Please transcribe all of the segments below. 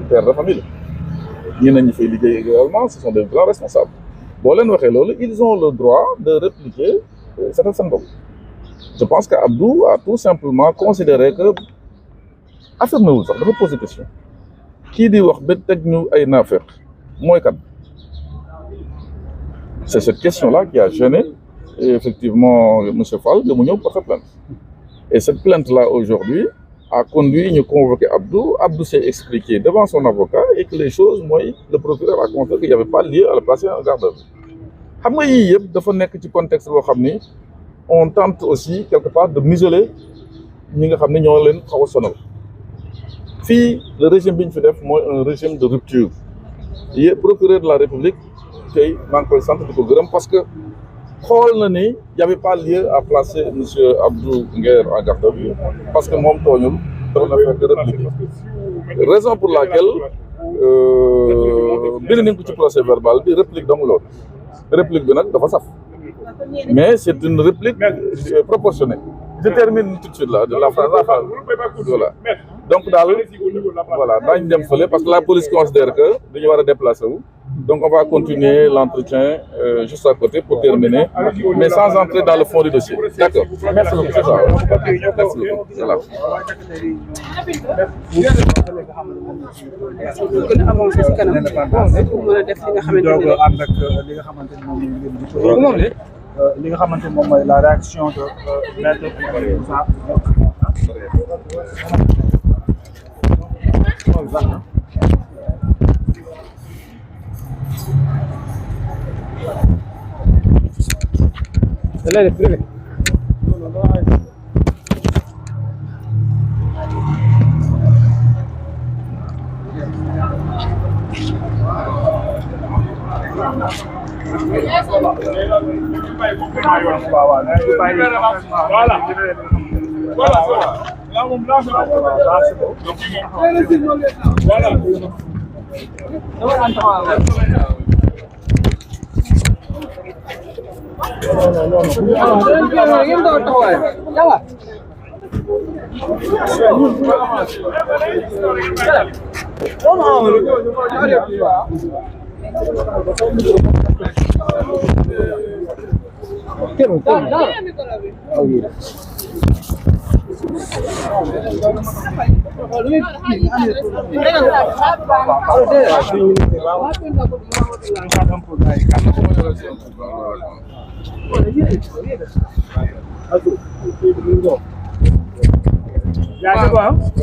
père de famille ñeneen ñi fay liggéey également ce sont des grands responsables boo leen waxee loolu ils ont le droit de répliquer certains symptômes. Je pense que Abdou a tout simplement considéré que affirmé wul sax dafa poser question kii di wax ba teg ñu ay naafeq mooy kan. C'est cette question-là qui a gêné et effectivement M. Fall de mu ñëw porter plainte. Et cette plainte-là aujourd'hui a conduit ñu convoquer Abdou. Abdou s'est expliqué devant son avocat et que les choses mooy le procureur a constaté qu'il n'y avait pas lieu à le placer en garde à vue. xam nga yii yëpp dafa nekk ci contexte boo xam ni on tente aussi quelque part de museler ñi nga xam ne ñoo leen xaw a sonal fii le régime bi ñu fi def mooy un régime de rupture yé procureur de la République tey maa ngi koy sant di ko gërëm parce que xool na ni y avait pas lieu à placer monsieur Abdou Nguer en garde à vue parce que moom tooñul dafa na fekk réplique raison pour laquelle bind nañ ko ci procès verbal bi réplique dong loolu réplique bi nag dafa saf mais c'est une réplique proportionnée. Je termine tout de suite là de la phrase voilà donc daal voilà daañu dem fële parce que la police considère que dañu war a déplacer wu donc on va continuer l'entretien juste à côté pour terminer mais sans entrer dans le fond du dossier. D'accord, merci beaucoup, c'est ça. Merci beaucoup, voilà. gën a avancé si kanam pour mën a def li nga xamante ne li nga xamante ne moom mooy la réaction de maître Moussa.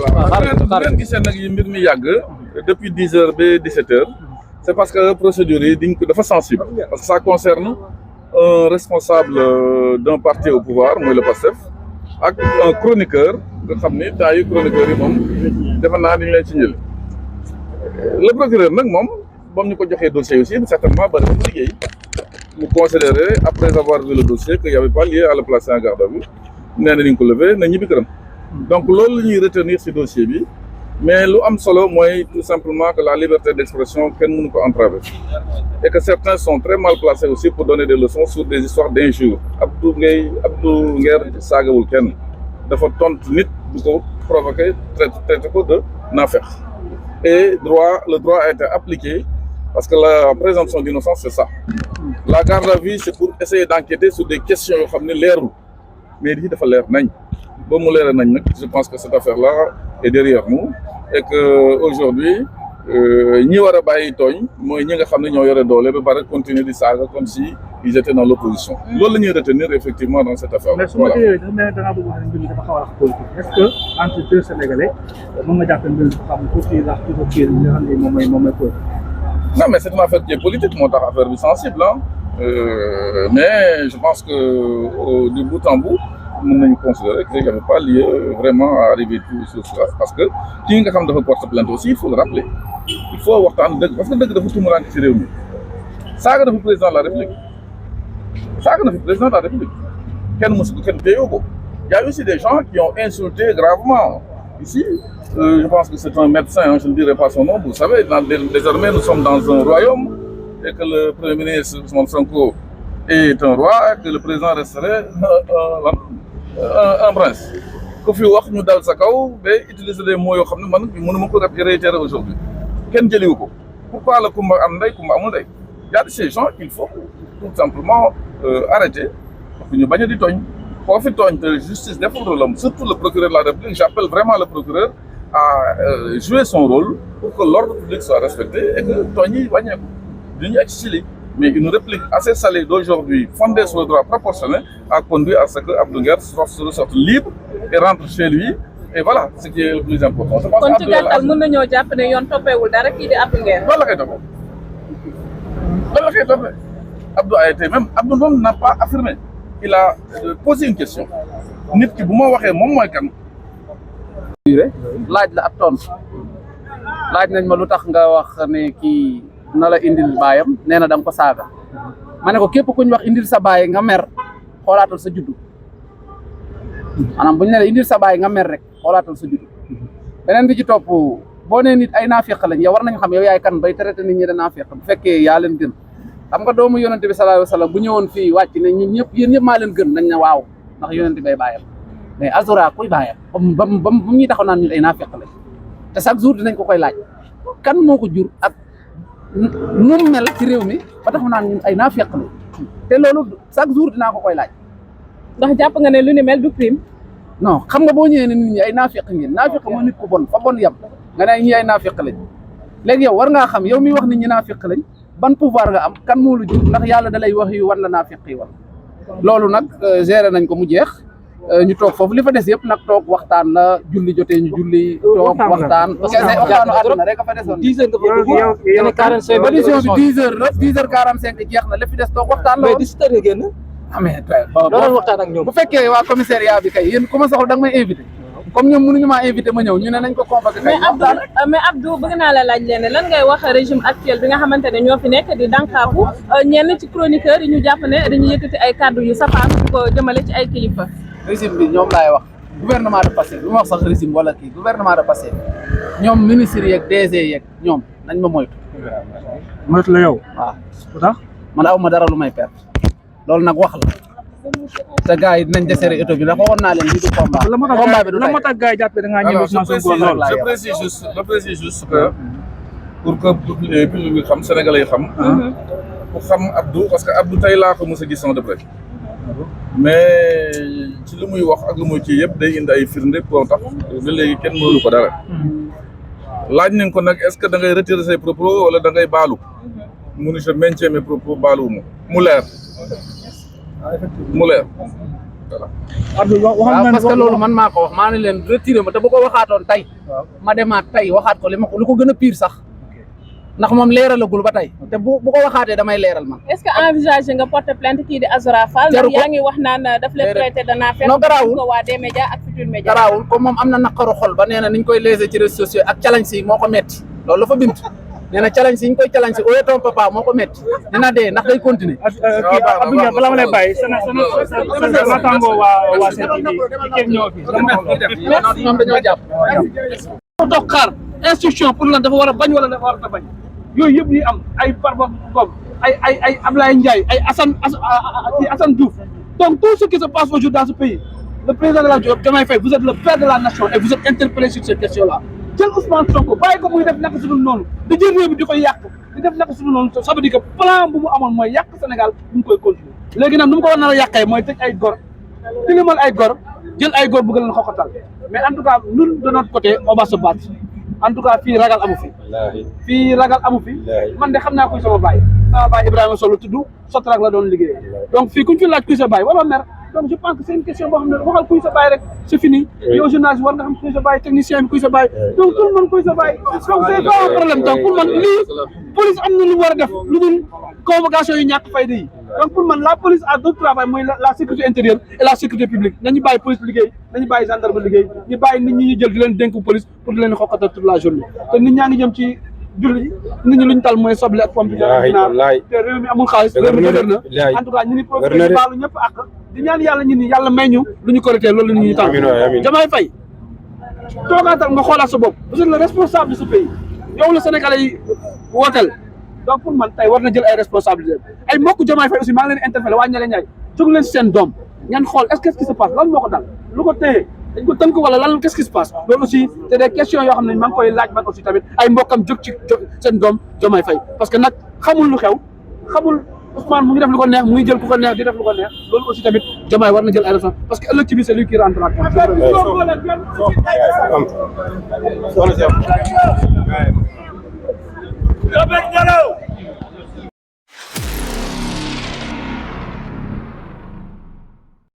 ngeen gisee nag yi mbir mi yàgg depuis 10 heures ba 17 heures c'est parce que procédure yi diñ ko dafa sensible parce que ça concerne un responsable d'un parti au pouvoir mooy le PASTEF ak un chroniqueur nga xam ni temps yu chroniqueur yi moom defe naa dañu leen ci njël le procureur nag moom bam ñu ko joxee dossier aussi certainement ba dafa liggéey mu considéré après avoir vu le dossier qu'il y avait pas lieu à le placer en garde à vue nee na ni nga ko levé na ñibbi këram donc loolu la ñuy retenir ci dossier bi mais lu am solo mooy tout simplement que la liberté d'expression kenn mënu ko entraver et que certains sont très mal placés aussi pour donner des leçons sur des histoires d'injures. Abdou Nguer saagawul kenn dafa tontu nit bu ko provoqué traité ko de naafeq et le droit a été appliqué parce que la présomption d'innocence c'est ça. La garde à vue c'est pour essayer d'enquêter sur des questions yoo xam ne leerul mais lii dafa leer nañ ba mu leer nañ nag je pense que cette affaire-là est derrière nous et que aujourd'hui ñi war a bàyyi tooñ mooy ñi nga xam ne ñoo yore doole ba pare continuer di saaga comme si ils étaient dans l'opposition. Loolu la ñuy retenir effectivement dans cette affaire. Mais su ma déggee da ngaa bëgg wax ne mbir mi dafa xaw a politique est-ce que entre deux Sénégalais mën nga jàpp mbir mi dafa xam tuuti ndax tuuti kii li nga xam ne moom mooy politique. Non mais c'est une affaire qui est politique moo tax affaire bi sensible ah mais je pense que du bout en bout mën nañu considérer qu'il n'y avait pas lieu vraiment à arriver tout sur cela parce que kii nga xam dafa porte plainte aussi il faut le rappeler il faut waxtaan dëgg parce que dëgg dafa tumurànke ci réew mi saaga na fi président de la République kenn mësu ko kenn téyoo ko il y a aussi des gens qui ont insulté gravement ici je pense que c'est un médecin je ne dirai pas son nom vous savez désormais nous sommes dans un royaume et que le premier ministre Ousmane Sonko est un roi et que le président resterait un prince ku fi wax ñu dal sa kaw ba utiliser des mots yoo xam ne man mënuma ko réitérer aujourd'hui kenn jëliwu ko pourquoi la kumba am ndey kumba amul ndey y a de ces gens qu'il faut tout simplement arrêter parce que ñu bañ a di tooñ koo fi tooñ te justice deful la surtout le procureur de la République j'appelle vraiment le procureur à jouer son rôle pour que l'ordre public soit respecté et que tooñ yi wàññeeku duñu egg ci lii mais une réplique assez salée d'aujourd'hui fondée sur le droit proportionnel a conduit à ce que Abdou Nguer sorte libre et rentre chez lui et voilà ce qui est le plus important. je pense kon ci gàttal mën nañoo jàpp ne yoon toppeewul dara kii di Abdou Nguer. loolu la koy toppee loolu la koy toppee Abdou a été même Abdou moom n'a pas affirmé il a posé une question nit ki bu ma waxee moom mooy kan. laaj la ab tontu laaj nañ ma lu tax nga wax ne kii na la indil baayam nee na da nga ko saaga ma ne ko képp ku ñu wax indil sa baay nga mer xoolaatal sa juddu maanaam bu ñu ne la indil sa baay nga mer rek xoolaatal sa juddu beneen bi ci topp boo nee nit ay naafeq lañ yow war nañ xam yow yaay kan bay traité nit ñi de naafeq bu fekkee yaa leen gën xam nga doomu yonente bi sallallahu alayhi wa sallam bu ñëwoon fii wàcc ne ñun ñëpp yéen ñëpp maa leen gën nañ ne waaw ndax yonente bay baayam mais Azura kuy baayam ba mu ñuy taxaw naan ñun ay naafeq lañ te chaque jour dinañ ko koy laaj kan moo ko jur ak nu mu mel ci réew mi ba tax naan ñun ay naafeq lañ te loolu chaque jour dinaa ko koy laaj. ndax jàpp nga ne lu ni mel du crime. non xam nga boo ñëwee ne nit ñi ay naafeq ngeen naafeq mooy nit ku bon fa bon yam nga ne ñi ay naafeq lañ léegi yow war ngaa xam yow miy wax nit ñi naafeq lañ ban pouvoir nga am kan moo lu jur ndax yàlla da lay wax yu wan la naafeq yi wan loolu nag géré nañ ko mu jeex ñu toog foofu li fa des yëpp nag toog waxtaan la julli jotee ñu julli toog waxtaan parce que waxtaanu àdduna rek a fa desoon 10 heures nga fa dugg édition bi 10 heures la 10 heures 45 jeex na li fi des toog waxtaan la woon amee loolu waxtaan ak ñoom bu fekkee waa commissariat bi kay yéen ku ma soxla da nga may invité comme ñoom mënuñu maa invité ma ñëw ñu ne nañ ko convoqué kay mais Abdou bëgg naa la laaj leen lan ngay wax régime actuel bi nga xamante ne ñoo fi nekk di dànkaafu ñenn ci chroniqueur yi ñu jàpp ne dañuy yëkkati ay kàddu yu safaan ko jëmale ci ay kilifa. régime bi ñoom laay wax gouvernement de Pastef lu ma wax sax régime wala kii gouvernement de Pastef ñoom ministres yeeg DG yeeg ñoom nañ ma moytu moytu la yow. waaw lu tax man aw ma dara lu may perte loolu nag wax la te gars yi dinañ desserrer étau bi ndax waxoon naa leen lii du combat. combat bi du la moo tax gars yi jàppee da ngaa ñëw je précise juste que pour que public bi xam sénégalais yi xam pour xam Abdou parce que Abdou tey laa ko mos a gis de près mais ci li muy wax ak lu muy kii yëpp day indi ay firnde pour tax ba léegi kenn mënulu ko dara laaj nañ ko nag est-ce que da ngay retirer say propos wala da ngay baalu mu ni je maintiens mes propos baaluwuma mu leer voilà. waaw parce que loolu man maa ko wax maa ne leen retiré ma te bu ko waxaatoon tey ma demaat tey waxaat ko li ma ko lu ko gën a pire sax ndax moom leeralagul ba tey te bu ko waxaatee damay leeral man. est-ce que envisagé nga porter plainte kii di Azura Fall. jaru ko yaa ngi wax naan daf leen traité de naafeq. non garaawul ko waa D-Média ak Futurs Médias. garaawul comme moom am na naqaru xol ba nee na niñ koy léser ci réseaux sociaux ak challenge si moo ko metti loolu la fa bind. nee na challenge si ñu koy challenge si oye ton papa moo ko metti nee na dee ndax day continuer. kii Abdou Nguer balaa ma lay bàyyi sa naataangoo waa seen TV ci kenn ñëw fi ñoom dañoo jàpp. toog xaar instruction pour lan dafa war a bañ wala dafa war a bañ yooyu yëpp yi am ay Farba Ngom ay Ablaye Ndiaye ay Assane Diouf donc tout ce qui se passe aujourd'hui dans ce pays le président de la Diomaye Faye vous êtes le père de la nation et vous êtes interpellé sur cette question là jël Ousmane Sonko bàyyi ko muy def naka su dul noonu di jël réew bi di koy yàq di def naka su dul noonu ça veut dire que plan bu mu amoon mooy yàq Sénégal bu mu koy continuer léegi nag nu mu ko war nar a yàqee mooy tëj ay gor tilimal ay gor jël ay gor bëgg leen xoxatal mais en tout cas ñun de notre côté on va se battre en tout cas fii ragal amu fi man de xam naa kuy sama baay Ibrahima Sow la tudd Sotrac la doon liggéey donc fii kuñ fi laaj kuy sa baay wala mer donc je pense que c'est une question boo xam ne waxal kuy sa baay rek c'est fini yow journaliste war nga xam kuy sa baay technicien bi kuy sa baay donc tout le monde kuy sa baay donc c'est pas un problème donc pour man lii police am na lu war a def lu dul convocation yu ñàkk fayda yi donc pour man la police a d'autres travail mooy la sécurité intérieure et la sécurité publique nañu bàyyi police liggéey nañu bàyyi gendarme liggéey ñu bàyyi nit ñi ñu jël di leen dénk police pour di leen xokkatal toute la journée te nit ñaa ngi jëm ci julli nit ñi lu ñu tal mooy soble ak pomme de terre te réew mi amul xaalis réew mi dëgër na en tout cas ñu ni profité baalu ñëpp ak di ñaan yàlla ñu ni yàlla may ñu lu ñu correcté loolu la ñuy tal Diomaye Faye toogaatal nga xoolaat sa bopp vous êtes le responsable de ce pays yow la Sénégalais yi wooteel donc pour man tey war na jël ay responsabilités ay mbokk Diomaye Faye aussi maa ngi leen interpellé waa Ndiaga Ndiaye jóg leen si seen doom ngeen xool est-ce que ce qui se passe lan moo ko dal lu ko téye dañ ko tënk wala lan qu'est-ce qui se passe loolu aussi c'est des questions yoo xam ne maa ngi koy laaj man aussi tamit ay mbokkam jóg ci seen doom Diomaye Faye parce que nag xamul lu xew xamul Ousmane mu ngi def lu ko neex mu ngi jël ku ko neex di def lu ko neex loolu aussi tamit Diomaye war na jël ay responsabilités parce que ëllëg ci biir c'est lui qui rendra compte. Soxna si